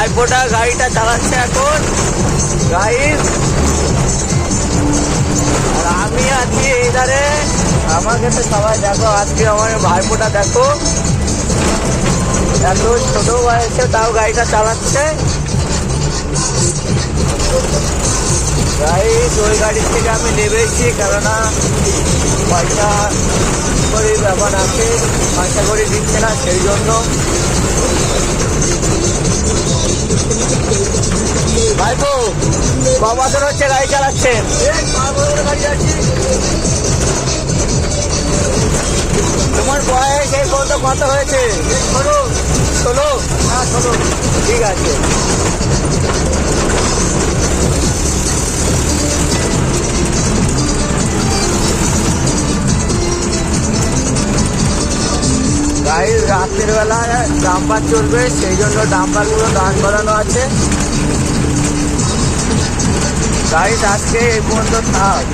ভাইপোটা গাড়িটা চালাচ্ছে এখন গাইস। আর আমি আছি এই ধারে। আমাকে তো সবাই দেখো, আজকে আমার ভাইপোটা দেখো এত ছোট বয়সে তাও গাড়িটা চালাচ্ছে গাইস। ওই গাড়ির থেকে আমি নেমেছি, কেননা পয়সা করে ব্যাপার আছে, পয়সা করে দিচ্ছে না, সেই জন্য। ভাইপো ক বছর হচ্ছে গাড়ি চালাচ্ছেন? গাড়ি যাচ্ছি। তোমার বয়স এই পর্যন্ত কত হয়েছে? 16। হ্যাঁ 16। ঠিক আছে। গাড়ি রাতের বেলা ডাম্পার চলবে, সেই জন্য ডাম্পারগুলো দান করানো আছে। গাড়ি আজকে এই পর্যন্ত থাক।